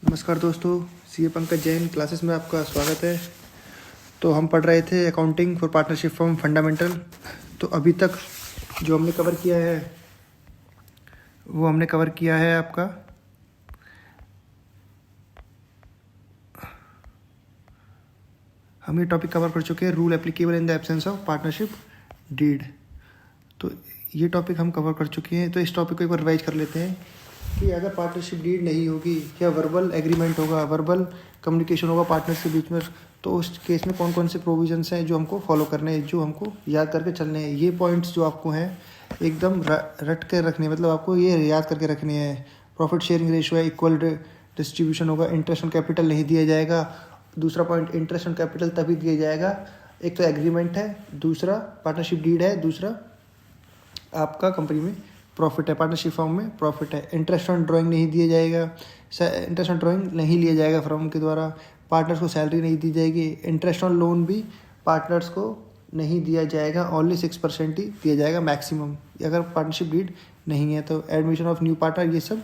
नमस्कार दोस्तों, CA Pankaj Jain classes में आपका स्वागत है। तो हम पढ़ रहे थे accounting for partnership form fundamental. तो अभी तक जो हमने कवर किया है वो हमने कवर किया है आपका हम ये टॉपिक कवर कर चुके हैं, rule applicable in the absence of partnership deed. तो ये टॉपिक हम कवर कर चुके हैं। तो इस टॉपिक को एक बार रिवाइज कर लेते हैं कि अगर पार्टनरशिप डीड नहीं होगी, क्या वर्बल एग्रीमेंट होगा, वर्बल कम्युनिकेशन होगा पार्टनर्स के बीच में, तो उस केस में कौन कौन से प्रोविजंस हैं जो हमको फॉलो करने हैं, जो हमको याद करके चलने हैं। ये पॉइंट्स जो आपको हैं एकदम रट के रखने हैं, मतलब आपको ये याद करके रखने हैं। प्रॉफिट शेयरिंग रेशियो है, इक्वल डिस्ट्रीब्यूशन होगा, इंटरेस्ट ऑन कैपिटल नहीं दिया जाएगा। दूसरा पॉइंट, इंटरेस्ट ऑन कैपिटल तभी दिया जाएगा, एक तो एग्रीमेंट है, दूसरा पार्टनरशिप डीड है, दूसरा आपका कंपनी में प्रॉफिट है, पार्टनरशिप फॉर्म में प्रॉफिट है। इंटरेस्ट ऑन ड्राइंग नहीं दिया जाएगा, इंटरेस्ट ऑन ड्राइंग नहीं लिया जाएगा फर्म के द्वारा। पार्टनर्स को सैलरी नहीं दी जाएगी। इंटरेस्ट ऑन लोन भी पार्टनर्स को नहीं दिया जाएगा, ओनली 6% ही दिया जाएगा मैक्सिमम, अगर पार्टनरशिप डीड नहीं है तो। एडमिशन ऑफ न्यू पार्टनर, ये सब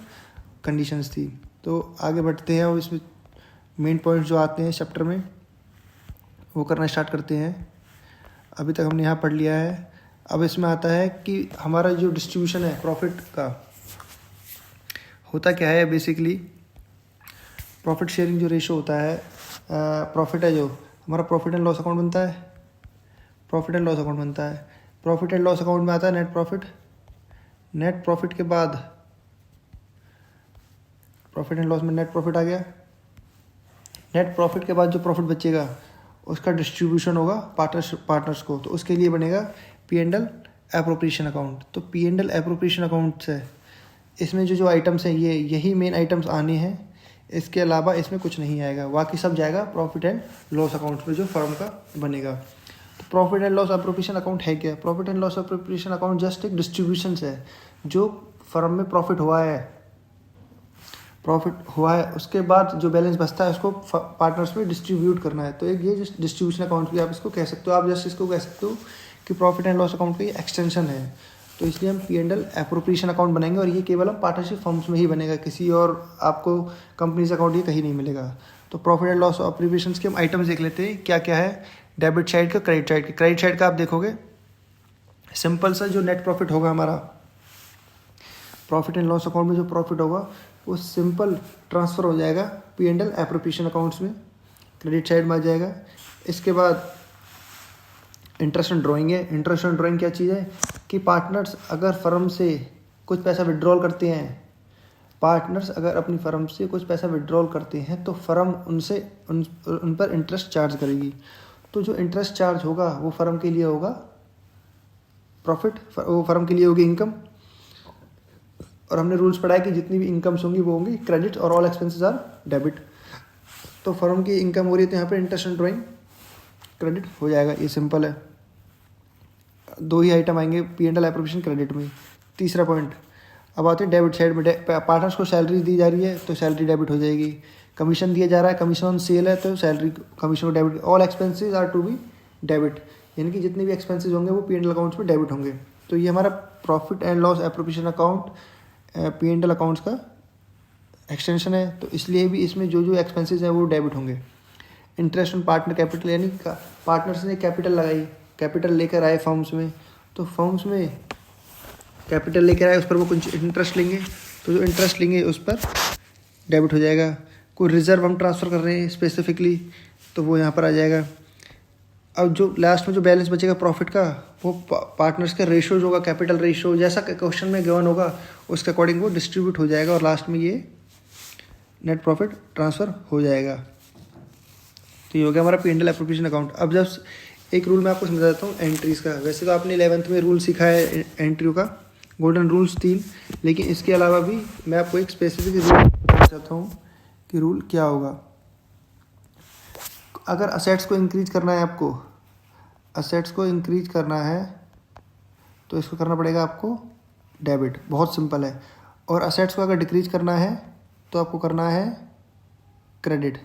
कंडीशंस थी। तो आगे बढ़ते हैं और इसमें मेन पॉइंट्स जो आते हैं चैप्टर में वो करना स्टार्ट करते हैं। अभी तक हमने यहाँ पढ़ लिया है। अब इसमें आता है कि हमारा जो डिस्ट्रीब्यूशन है प्रॉफिट का होता क्या है। बेसिकली प्रॉफिट शेयरिंग जो रेशो होता है, प्रॉफिट है जो हमारा प्रॉफिट एंड लॉस अकाउंट बनता है, प्रॉफिट एंड लॉस अकाउंट बनता है। प्रॉफिट एंड लॉस अकाउंट में आता है नेट प्रॉफिट। नेट प्रॉफिट के बाद प्रॉफिट एंड लॉस में नेट प्रॉफिट आ गया। नेट प्रॉफिट के बाद जो प्रॉफिट बचेगा उसका डिस्ट्रीब्यूशन होगा पार्टनर्स को, तो उसके लिए बनेगा P and L appropriation account. तो P and L appropriation account से इसमें जो आइटम्स हैं यही मेन आइटम्स आने हैं। इसके अलावा इसमें कुछ नहीं आएगा, बाकी सब जाएगा प्रॉफिट एंड लॉस अकाउंट में जो फर्म का बनेगा। तो profit and loss appropriation account है क्या? Profit and loss appropriation account just एक डिस्ट्रीब्यूशन है। जो फर्म में प्रॉफिट हुआ है उसके बाद जो बैलेंस बचता है उसको पार्टनर्स में डिस्ट्रीब्यूट करना है। तो एक ये डिस्ट्रीब्यूशन अकाउंट भी आप इसको कह सकते हो। आप जस्ट इसको कह सकते हो कि प्रॉफिट एंड लॉस अकाउंट का ये एक्सटेंशन है। तो इसलिए हम P and L appropriation account बनाएंगे, और ये केवल हम पार्टनरशिप फर्म्स में ही बनेगा, किसी और आपको कंपनीज अकाउंट ये कहीं नहीं मिलेगा। तो प्रॉफिट एंड लॉस एप्रोप्रिएशन के हम आइटम्स देख लेते हैं क्या क्या है। डेबिट साइड का, क्रेडिट साइड का। क्रेडिट साइड का आप देखोगे सिंपल सा जो नेट प्रॉफिट होगा हमारा प्रॉफिट एंड लॉस अकाउंट में, जो प्रॉफिट होगा वो सिंपल ट्रांसफ़र हो जाएगा P and L appropriation accounts में, क्रेडिट साइड में आ जाएगा। इसके बाद इंटरेस्ट ऑन ड्राइंग है। इंटरेस्ट ऑन ड्राइंग क्या चीज़ है कि पार्टनर्स अगर फर्म से कुछ पैसा विड्रॉल करते हैं, पार्टनर्स अगर अपनी फर्म से कुछ पैसा विड्रॉल करते हैं तो फर्म उन पर इंटरेस्ट चार्ज करेगी। तो जो इंटरेस्ट चार्ज होगा वो फर्म के लिए होगा प्रॉफिट, वो फर्म के लिए होगी इनकम। और हमने रूल्स पढ़ा है कि जितनी भी इनकम्स होंगी वो होंगी क्रेडिट और ऑल एक्सपेंसेस आर डेबिट। तो फर्म की इनकम हो रही है तो यहाँ पे इंटरेस्ट ऑन ड्राइंग क्रेडिट हो जाएगा। ये सिंपल है। दो ही आइटम आएंगे P and L appropriation credit में। तीसरा पॉइंट, अब आते हैं डेबिट साइड में। पार्टनर्स को सैलरी दी जा रही है तो सैलरी डेबिट हो जाएगी। कमीशन दिया जा रहा है, कमीशन ऑन सेल है तो सैलरी कमीशन को debit. All expenses are to be debit, यानी कि जितने भी एक्सपेंसेस होंगे वो पी एंड एल अकाउंट्स में डेबिट होंगे। तो ये हमारा profit and loss appropriation account P and L accounts का एक्सटेंशन है। तो इसलिए भी इसमें जो जो एक्सपेंसेस हैं वो डेबिट होंगे। इंटरेस्ट ऑन पार्टनर कैपिटल, यानी पार्टनर्स ने कैपिटल लगाई, कैपिटल लेकर आए फर्म्स में, तो फर्म्स में कैपिटल लेकर आए उस पर वो कुछ इंटरेस्ट लेंगे, तो जो इंटरेस्ट लेंगे उस पर डेबिट हो जाएगा। कोई रिजर्व हम ट्रांसफ़र कर रहे हैं स्पेसिफिकली तो वो यहाँ पर आ जाएगा। अब जो लास्ट में जो बैलेंस बचेगा प्रॉफिट का वो पार्टनर्स का रेशो जो होगा, कैपिटल रेशो जैसा क्वेश्चन में गिवन होगा उसके अकॉर्डिंग वो डिस्ट्रीब्यूट हो जाएगा, और लास्ट में ये नेट प्रॉफिट ट्रांसफ़र हो जाएगा। तो ये हो गया हमारा P and L appropriation account. अब जब एक रूल मैं आपको समझा देता हूँ एंट्रीज़ का। वैसे तो आपने 11th में रूल सीखा है एंट्री का, गोल्डन रूल्स 3, लेकिन इसके अलावा भी मैं आपको एक स्पेसिफिक रूल बताना चाहता हूँ कि रूल क्या होगा। अगर असेट्स को इंक्रीज करना है, आपको असेट्स को इंक्रीज करना है तो इसको करना पड़ेगा आपको डेबिट, बहुत सिंपल है। और असेट्स को अगर डिक्रीज करना है तो आपको करना है क्रेडिट।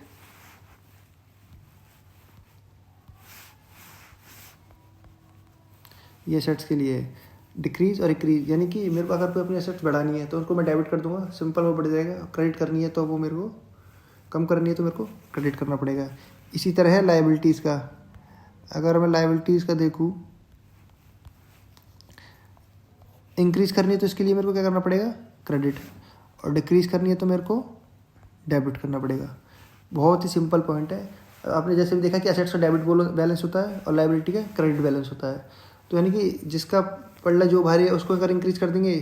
ये असेट्स के लिए डिक्रीज और इंक्रीज, यानी कि मेरे को अगर कोई अपनी असेट्स बढ़ानी है तो उसको मैं डेबिट कर दूंगा, सिंपल वो बढ़ जाएगा। क्रेडिट करनी है तो वो मेरे को कम करनी है तो मेरे को क्रेडिट करना पड़ेगा। इसी तरह है लायबिलिटीज़ का। अगर मैं लायबिलिटीज़ का देखूँ, इंक्रीज़ करनी है तो इसके लिए मेरे को क्या करना पड़ेगा, क्रेडिट, और डिक्रीज़ करनी है तो मेरे को डेबिट करना पड़ेगा। बहुत ही सिंपल पॉइंट है। आपने जैसे भी देखा कि एसेट्स का डेबिट बैलेंस होता है और लायबिलिटी का क्रेडिट बैलेंस होता है। तो यानी कि जिसका पल्ला जो भारी है उसको अगर इंक्रीज़ कर देंगे,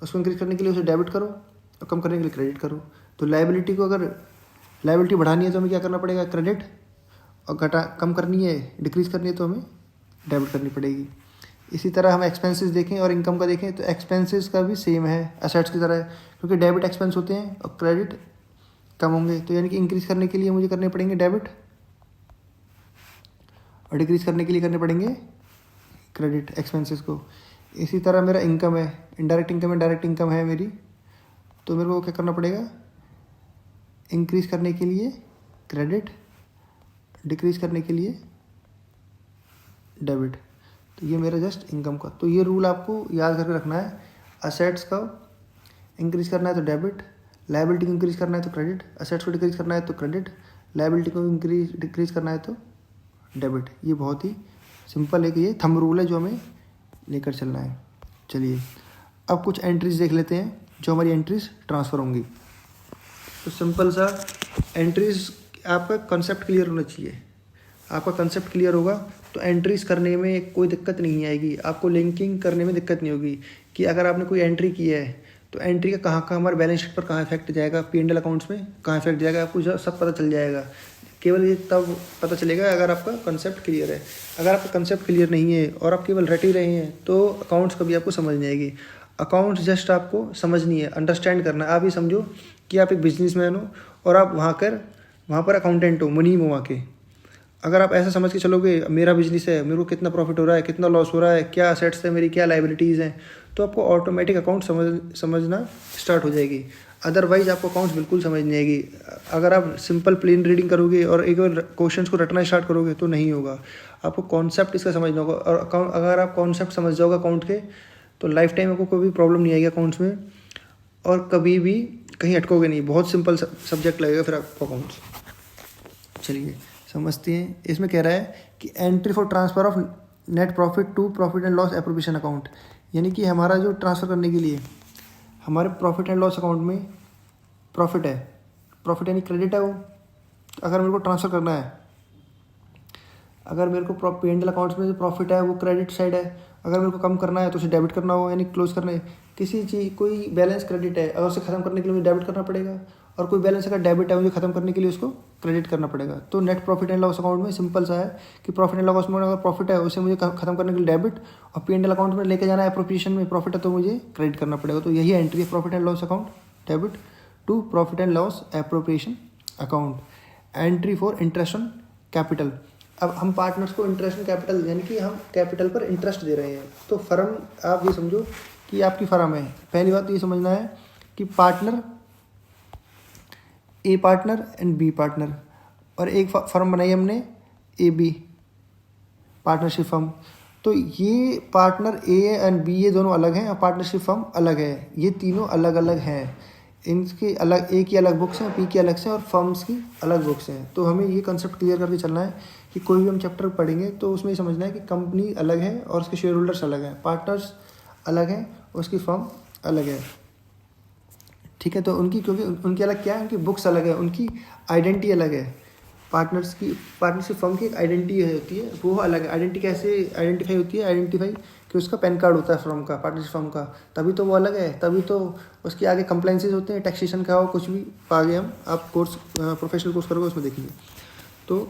उसको इंक्रीज़ करने के लिए उसे डेबिट करो और कम करने के लिए क्रेडिट करो। तो लायबिलिटी को अगर लायबिलिटी बढ़ानी है तो हमें क्या करना पड़ेगा, क्रेडिट, और कम करनी है, डिक्रीज़ करनी है तो हमें डेबिट करनी पड़ेगी। इसी तरह हम एक्सपेंसेस देखें और इनकम का देखें तो एक्सपेंसेस का भी सेम है, एसेट्स की तरह है, क्योंकि डेबिट एक्सपेंस होते हैं और क्रेडिट कम होंगे। तो यानी कि इंक्रीज़ करने के लिए मुझे करने पड़ेंगे डेबिट और डिक्रीज़ करने के लिए करने पड़ेंगे क्रेडिट एक्सपेंसेस को। इसी तरह मेरा इनकम है, इनडायरेक्ट इनकम है, डायरेक्ट इनकम है मेरी, तो मेरे को क्या करना पड़ेगा, इंक्रीज़ करने के लिए क्रेडिट, डिक्रीज़ करने के लिए डेबिट। तो ये मेरा जस्ट इनकम का। तो ये रूल आपको याद करके रखना है। असेट्स का इंक्रीज़ करना है तो डेबिट, लायबिलिटी को इंक्रीज़ करना है तो क्रेडिट, असेट्स को डिक्रीज़ करना है तो क्रेडिट, लायबिलिटी को डिक्रीज़ करना है तो डेबिट। ये बहुत ही सिंपल है कि ये थंब रूल है जो हमें लेकर चलना है। चलिए अब कुछ एंट्रीज देख लेते हैं जो हमारी एंट्रीज ट्रांसफ़र होंगी। तो सिंपल सा एंट्रीज, आपका कंसेप्ट क्लियर होना चाहिए। आपका कंसेप्ट क्लियर होगा तो एंट्रीज करने में कोई दिक्कत नहीं आएगी, आपको लिंकिंग करने में दिक्कत नहीं होगी कि अगर आपने कोई एंट्री की है तो एंट्री का कहाँ कहाँ हमारे बैलेंस शीट पर कहाँ इफेक्ट जाएगा, P&L अकाउंट्स में कहाँ इफेक्ट जाएगा, आपको सब पता चल जाएगा। केवल ये तब पता चलेगा अगर आपका कंसेप्ट क्लियर है। अगर आपका कंसेप्ट क्लियर नहीं है और आप केवल रट ही रहे हैं तो अकाउंट्स कभी आपको समझ नहीं आएगी। अकाउंट्स जस्ट आपको समझनी है, अंडरस्टैंड करना है। आप ही समझो कि आप एक बिजनेसमैन हो और आप वहाँ पर अकाउंटेंट हो, मुनीम हो वहाँ के। अगर आप ऐसा समझ के चलोगे मेरा बिजनेस है, मेरे को कितना प्रॉफिट हो रहा है, कितना लॉस हो रहा है, क्या असेट्स है मेरी, क्या लायबिलिटीज़ हैं, तो आपको ऑटोमेटिक अकाउंट समझना स्टार्ट हो जाएगी। अदरवाइज आपको अकाउंट्स बिल्कुल समझ नहीं आएगी। अगर आप सिंपल प्लेन रीडिंग करोगे और एक बार क्वेश्चंस को रटना स्टार्ट करोगे तो नहीं होगा। आपको कॉन्सेप्ट इसका समझना होगा, और अगर आप कॉन्सेप्ट समझ जाओगे अकाउंट के तो लाइफ टाइम आपको कोई भी प्रॉब्लम नहीं आएगी अकाउंट्स में, और कभी भी कहीं अटकोगे नहीं। बहुत सिंपल सब्जेक्ट लगेगा फिर आपको अकाउंट्स। चलिए समझते हैं। इसमें कह रहा है कि entry for transfer of net profit to profit and loss appropriation account, यानी कि हमारा जो ट्रांसफ़र करने के लिए हमारे प्रॉफिट एंड लॉस अकाउंट में प्रॉफिट है, प्रॉफिट यानी क्रेडिट है वो। तो अगर मेरे को ट्रांसफ़र करना है, अगर मेरे को P&L अकाउंट्स में जो प्रॉफिट है वो क्रेडिट साइड है, अगर मेरे को कम करना है तो उसे डेबिट करना हो, यानी क्लोज करना है। किसी चीज़ कोई बैलेंस क्रेडिट है, अगर उसे ख़त्म करने के लिए मुझे डेबिट करना पड़ेगा, और कोई बैलेंस अगर डेबिट है मुझे ख़त्म करने के लिए उसको क्रेडिट करना पड़ेगा। तो net profit and loss account में सिंपल सा है कि प्रॉफिट एंड लॉस में अगर प्रॉफिट है उसे मुझे ख़त्म करने के लिए डेबिट, और P&L अकाउंट में लेके जाना है एप्रोप्रिएशन में प्रॉफिट है तो मुझे क्रेडिट करना पड़ेगा। तो यही एंट्री है profit and loss account, debit to profit and loss appropriation account. Entry for interest on capital, अब हम पार्टनर्स को इंटरेस्ट ऑन कैपिटल यानी कि हम कैपिटल पर इंटरेस्ट दे रहे हैं। तो फर्म, आप ये समझो कि आपकी फर्म है। पहली बात तो ये समझना है कि partner, A partner and B partner, और एक फर्म बनाई हमने AB पार्टनरशिप फर्म। तो ये पार्टनर A एंड B ये दोनों अलग हैं और पार्टनरशिप फर्म अलग है। ये तीनों अलग अलग हैं, इनकी अलग, A की अलग बुक्स हैं, B की अलग से, और फर्म्स की अलग बुक्स हैं। तो हमें ये कंसेप्ट क्लियर करके चलना है कि कोई भी हम चैप्टर पढ़ेंगे तो उसमें ये समझना है कि कंपनी अलग है और उसके शेयर होल्डर्स अलग हैं, पार्टनर्स अलग हैं और उसकी फर्म अलग है। ठीक है, तो उनकी, क्योंकि उनकी अलग क्या है, उनकी बुक्स अलग है, उनकी आइडेंटिटी अलग है। पार्टनरशिप फर्म की एक आइडेंटिटी होती है, वो अलग है। आइडेंटिटी कैसे आइडेंटिफाई होती है, आइडेंटिफाई कि उसका पैन कार्ड होता है फर्म का, पार्टनरशिप फर्म का, तभी तो वो अलग है, तभी तो उसके आगे कंप्लाइंसेस होते हैं, टैक्सेशन का हो, कुछ भी आगे हम आप कोर्स प्रोफेशनल कोर्स करोगे उसमें देखेंगे। तो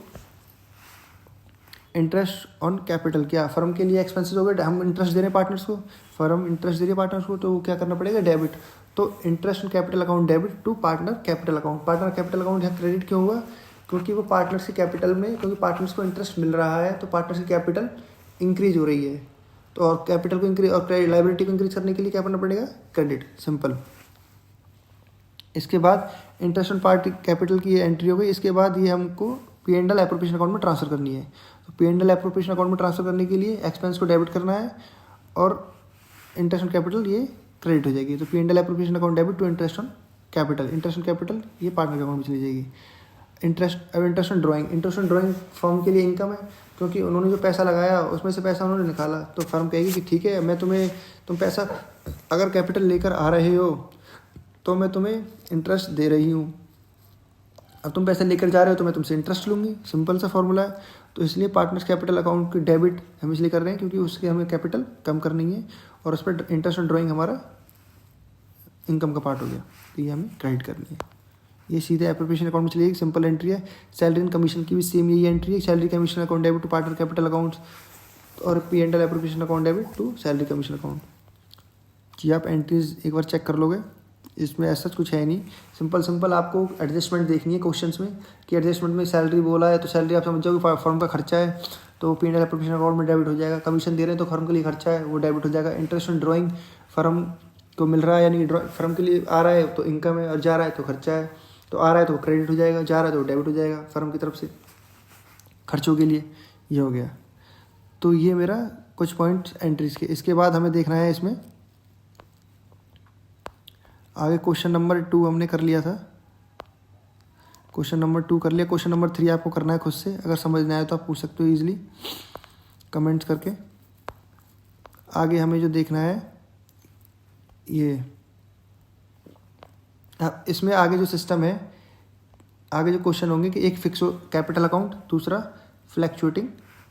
इंटरेस्ट ऑन कैपिटल, क्या फर्म के लिए एक्सपेंसेस हो गए, हम इंटरेस्ट दे रहे हैं पार्टनर्स को, फर्म इंटरेस्ट दे रही है पार्टनर्स को, तो क्या करना पड़ेगा, डेबिट। तो interest on capital account debit to partner capital account. Partner capital account यहाँ क्रेडिट क्यों हुआ, क्योंकि वो पार्टनर्स के कैपिटल में, क्योंकि पार्टनर्स को इंटरेस्ट मिल रहा है तो पार्टनर्स की कैपिटल इंक्रीज हो रही है। तो और कैपिटल को इंक्रीज और लायबिलिटी को इंक्रीज करने के लिए क्या करना पड़ेगा, क्रेडिट, सिंपल। इसके बाद इंटरेस्ट ऑन पार्टी कैपिटल की एंट्री हो गई। इसके बाद ये हमको P&L एप्रोप्रिएशन अकाउंट में ट्रांसफर करनी है। तो P&L एप्रोप्रिएशन अकाउंट में ट्रांसफर करने के लिए एक्सपेंस को डेबिट करना है और इंटरेस्ट ऑन कैपिटल ये क्रेडिट हो जाएगी। तो P&L appropriation account debit to interest on capital, interest on capital ये पार्टनर के अकाउंट में चली जाएगी। इंटरेस्ट ऑन ड्राइंग फर्म के लिए इनकम है, क्योंकि उन्होंने जो पैसा लगाया उसमें से पैसा उन्होंने निकाला, तो फर्म कहेगी कि ठीक है, मैं तुम पैसा अगर कैपिटल लेकर आ रहे हो तो मैं तुम्हें इंटरेस्ट दे रही हूँ, अब तुम पैसे लेकर जा रहे हो तो मैं तुमसे इंटरेस्ट लूँगी, सिंपल सा फॉर्मूला है। तो इसलिए पार्टनर्स कैपिटल अकाउंट की डेबिट हम इसलिए कर रहे हैं क्योंकि उसके हमें कैपिटल कम करनी है, और उस पर इंटरेस्ट ऑन ड्राइंग हमारा इनकम का पार्ट हो गया, तो ये हमें क्रेडिट करनी है। ये सीधे एप्रोप्रिएशन अकाउंट में चलिए, सिंपल एंट्री है। सैलरी एंड कमीशन की भी सेम यही एंट्री है, salary commission account debit to partner capital account, और P&L appropriation account debit to salary commission account. जी आप एंट्रीज एक बार चेक कर लोगे, इसमें ऐसा कुछ है नहीं, सिंपल आपको एडजस्टमेंट देखनी है क्वेश्चंस में कि एडजस्टमेंट में सैलरी बोला है तो सैलरी आप समझ जाओगे फर्म का खर्चा है तो P&L एप्रोप्रिएशन अकाउंट में डेबिट हो जाएगा। कमीशन दे रहे हैं तो फर्म के लिए खर्चा है, वो डेबिट हो जाएगा। इंटरेस्ट ऑन ड्राइंग फर्म को मिल रहा है, यानी फर्म के लिए आ रहा है तो इनकम है, और जा रहा है तो खर्चा है, तो आ रहा है तो क्रेडिट हो जाएगा, जा रहा है तो डेबिट हो जाएगा फर्म की तरफ से खर्चों के लिए। ये हो गया। तो ये मेरा कुछ पॉइंट्स एंट्रीज के। इसके बाद हमें देखना है इसमें आगे क्वेश्चन नंबर 2 हमने कर लिया था, क्वेश्चन नंबर 2 कर लिया। क्वेश्चन नंबर 3 आपको करना है खुद से, अगर समझ नहीं आया तो आप पूछ सकते हो ईजिली कमेंट्स करके। आगे हमें जो देखना है ये इसमें आगे जो सिस्टम है, आगे जो क्वेश्चन होंगे कि एक फिक्स कैपिटल अकाउंट, दूसरा फ्लैक्चुएटिंग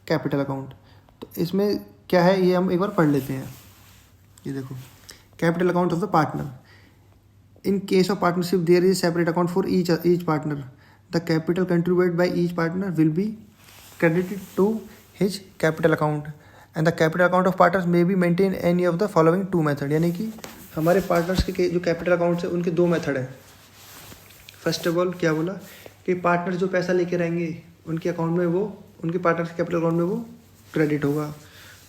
कैपिटल अकाउंट। तो इसमें क्या है ये हम एक बार पढ़ लेते हैं। ये देखो, capital account of the partner. In case of partnership there is separate account for each partner. The capital contributed by each partner will be credited to his capital account and the capital account of partners may be maintain any of the following 2 method. यानी कि हमारे partners के जो capital accounts है उनके 2 method है। First of all क्या बोला कि पार्टनर जो पैसा लेके रहेंगे उनके अकाउंट में वो, उनके पार्टनर्स के कैपिटल अकाउंट में वो क्रेडिट होगा।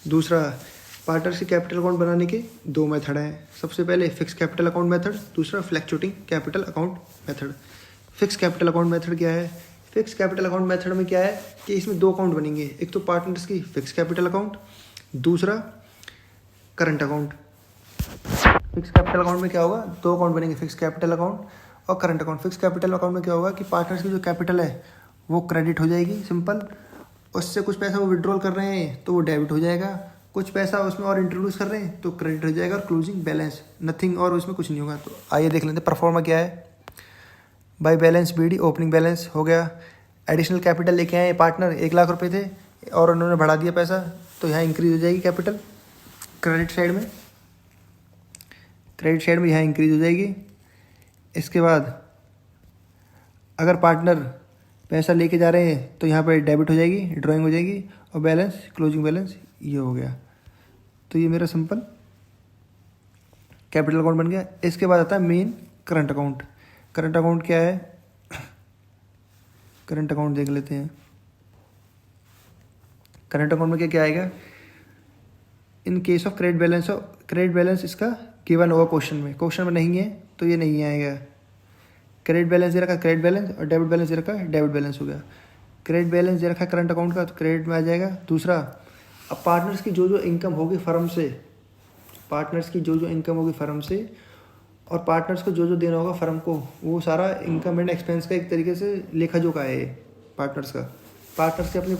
दूसरा, पार्टनर्स के कैपिटल अकाउंट बनाने के 2 मेथड हैं। सबसे पहले फिक्स कैपिटल अकाउंट मेथड, दूसरा fluctuating capital account method. Fix capital account method क्या है? फिक्स कैपिटल अकाउंट मेथड में क्या है कि इसमें 2 अकाउंट बनेंगे, एक तो पार्टनर्स की फिक्स कैपिटल अकाउंट, दूसरा current account. Fix capital account में क्या होगा, 2 अकाउंट बनेंगे, फिक्स कैपिटल अकाउंट और current account. Fix capital account में क्या होगा कि पार्टनर्स की जो कैपिटल है वो क्रेडिट हो जाएगी, सिंपल। उससे कुछ पैसा वो विड्रॉल कर रहे हैं तो वो डेबिट हो जाएगा, कुछ पैसा उसमें और इंट्रोड्यूस कर रहे हैं तो क्रेडिट हो जाएगा, और क्लोजिंग बैलेंस नथिंग, और उसमें कुछ नहीं होगा। तो आइए देख लेते हैं परफॉर्मा क्या है। By balance BD opening balance हो गया। एडिशनल कैपिटल लेके आए पार्टनर, 1 लाख रुपए थे और उन्होंने बढ़ा दिया पैसा, तो यहाँ इंक्रीज हो जाएगी कैपिटल क्रेडिट साइड में, क्रेडिट साइड में यहाँ इंक्रीज हो जाएगी। इसके बाद अगर पार्टनर पैसा लेके जा रहे हैं तो यहाँ पर डेबिट हो जाएगी, ड्राइंग हो जाएगी, और बैलेंस क्लोजिंग बैलेंस ये हो गया। तो ये मेरा सिंपल कैपिटल अकाउंट बन गया। इसके बाद आता है main current account. Current account क्या है, करंट अकाउंट देख लेते हैं। करंट अकाउंट में क्या क्या आएगा, इन case of credit balance, credit balance इसका गिवन होगा क्वेश्चन में नहीं है तो ये नहीं आएगा। क्रेडिट बैलेंस दे रखा क्रेडिट बैलेंस, और डेबिट बैलेंस दे रखा डेबिट बैलेंस हो गया। क्रेडिट बैलेंस दे रखा है करंट अकाउंट का तो क्रेडिट में आ जाएगा। दूसरा, अब पार्टनर्स की जो इनकम होगी फर्म से, पार्टनर्स की जो इनकम होगी फर्म से, और पार्टनर्स को जो देना होगा फर्म को, वो सारा इनकम एंड एक्सपेंस का एक तरीके से लेखा जोखा है पार्टनर्स का। पार्टनर्स के अपने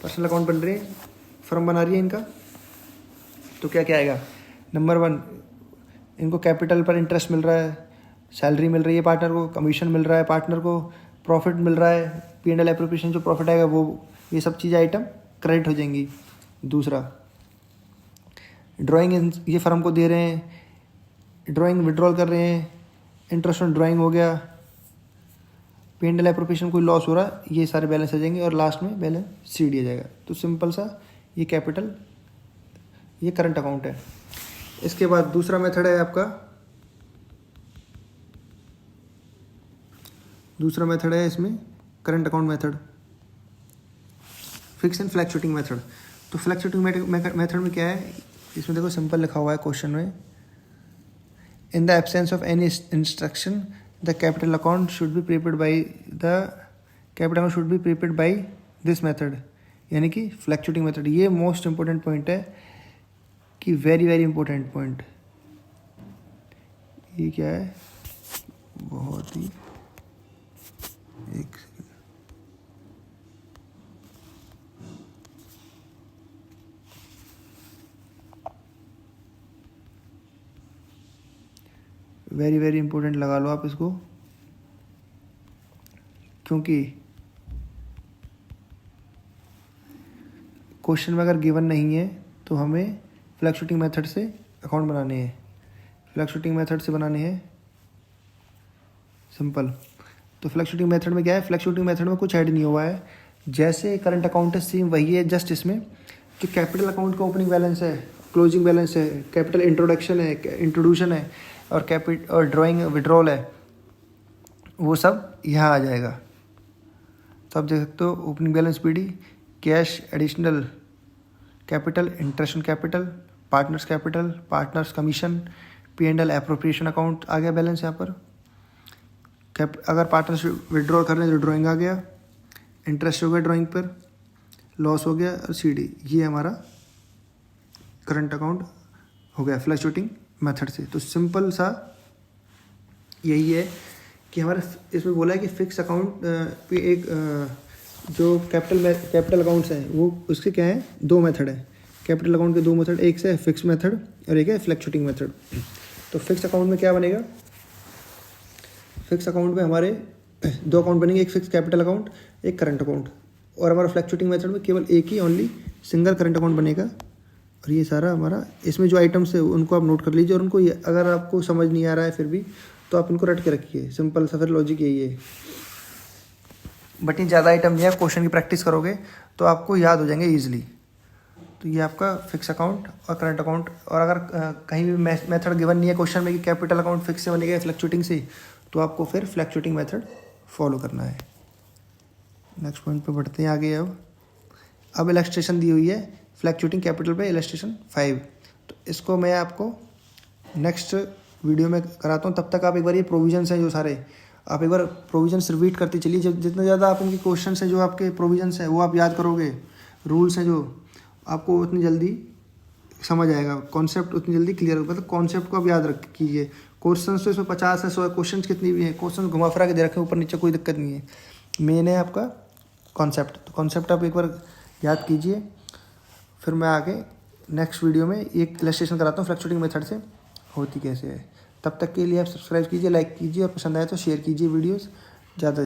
पर्सनल अकाउंट बन रहे हैं, फर्म बना रही है इनका, तो क्या क्या आएगा। नंबर 1, इनको कैपिटल पर इंटरेस्ट मिल रहा है, सैलरी मिल रही है पार्टनर को, कमीशन मिल रहा है पार्टनर को, प्रॉफिट मिल रहा है, P&L एप्रोप्रिएशन जो प्रॉफिट आएगा वो, ये सब चीज़ आइटम क्रेडिट हो जाएंगी। दूसरा, ड्राइंग ये फर्म को दे रहे हैं, ड्राइंग विड्रॉल कर रहे हैं, इंटरेस्ट ऑन ड्राइंग हो गया, P&L एप्रोप्रिएशन कोई लॉस हो रहा है, ये सारे बैलेंस आ जाएंगे, और लास्ट में बैलेंस CD आ जाएगा। तो सिंपल सा ये कैपिटल, ये करंट अकाउंट है। इसके बाद दूसरा मेथड है आपका, दूसरा मेथड है इसमें current account method, fix and fluctuating method. तो फ्लैक्चुएटिंग मेथड में क्या है, इसमें देखो सिंपल लिखा हुआ है क्वेश्चन में, इन the absence of any instruction the capital account should be prepaid by this method, यानी कि फ्लैक्चुएटिंग मेथड। ये मोस्ट इंपॉर्टेंट पॉइंट है कि वेरी वेरी इंपॉर्टेंट पॉइंट। ये क्या है, बहुत ही एक वेरी वेरी इंपॉर्टेंट लगा लो आप इसको, क्योंकि क्वेश्चन में अगर गिवन नहीं है तो हमें फ्लैक्चुएटिंग मेथड से अकाउंट बनाने हैं। फ्लैक्चुएटिंग मेथड से बनाने हैं सिंपल। तो फ्लैक्चुएटिंग मेथड में क्या है, फ्लैक्चुएटिंग मेथड में कुछ ऐड नहीं हुआ है, जैसे करंट अकाउंट है सेम वही है, जस्ट इसमें कि कैपिटल अकाउंट का ओपनिंग बैलेंस है, क्लोजिंग बैलेंस है, कैपिटल इंट्रोडक्शन है, इंट्रोड्यूशन है, और ड्राइंग विड्रॉल है, वो सब यहाँ आ जाएगा। तो आप देख सकते हो opening balance PD, cash additional capital, interest on capital, partners commission, P&L appropriation account आ गया बैलेंस यहाँ पर। अगर पार्टनर्स विड्रॉ कर रहे हैं तो ड्राइंग आ गया, इंटरेस्ट हो गया ड्राइंग पर, लॉस हो गया, और CD, ये हमारा करंट अकाउंट हो गया फ्लैक्चुएटिंग मेथड से। तो सिंपल सा यही है कि हमारे इसमें बोला है कि फिक्स अकाउंट पे एक जो कैपिटल अकाउंट्स हैं वो उसके क्या है, दो मेथड है। कैपिटल अकाउंट के दो मेथड, एक से फिक्स मेथड और एक है फ्लैक्चुएटिंग मेथड। तो फिक्स अकाउंट में क्या बनेगा, फिक्स अकाउंट में हमारे दो अकाउंट बनेंगे, एक फिक्स कैपिटल अकाउंट, एक करंट अकाउंट। और हमारा फ्लैक्चुएटिंग मेथड में केवल एक ही ओनली सिंगल करंट अकाउंट बनेगा। और ये सारा हमारा इसमें जो आइटम्स है उनको आप नोट कर लीजिए, और उनको अगर आपको समझ नहीं आ रहा है फिर भी तो आप इनको रट के रखिए। सिंपल सा फिर लॉजिक यही है, बट ये ज़्यादा आइटम नहीं है, क्वेश्चन की प्रैक्टिस करोगे तो आपको याद हो जाएंगे ईजिली। तो ये आपका फिक्स अकाउंट और करंट अकाउंट। और अगर कहीं भी मेथड गिवन नहीं है क्वेश्चन में कि कैपिटल अकाउंट फिक्स से बनेगा फ्लैक्चुएटिंग से, तो आपको फिर फ्लैक्चुएटिंग मेथड फॉलो करना है। नेक्स्ट पॉइंट पे बढ़ते हैं आगे। अब इलस्ट्रेशन दी हुई है फ्लैक्चुएटिंग कैपिटल पे, इलस्ट्रेशन 5। तो इसको मैं आपको नेक्स्ट वीडियो में कराता हूँ। तब तक आप एक बार ये प्रोविजंस हैं जो सारे, आप एक बार प्रोविजंस रिपीट करते चलिए। जब जितना ज़्यादा आप इनके क्वेश्चन हैं जो आपके प्रोविजंस हैं वो आप याद करोगे, रूल्स हैं जो, आपको उतनी जल्दी समझ आएगा, कॉन्सेप्ट उतनी जल्दी क्लियर होगा। मतलब कॉन्सेप्ट को आप याद रख कीजिए। क्वेश्चन तो इसमें 50 है, 100 क्वेश्चन कितनी भी हैं, क्वेश्चन घुमा फिरा के दे रखे ऊपर नीचे, कोई दिक्कत नहीं है। मेन है आपका कॉन्सेप्ट। तो कॉन्सेप्ट आप एक बार याद कीजिए, फिर मैं आगे नेक्स्ट वीडियो में एक इलस्ट्रेशन कराता हूँ फ्लैक्चुएटिंग मेथड से होती कैसे है। तब तक के लिए आप सब्सक्राइब कीजिए, लाइक कीजिए, और पसंद आए तो शेयर कीजिए वीडियोस ज़्यादा।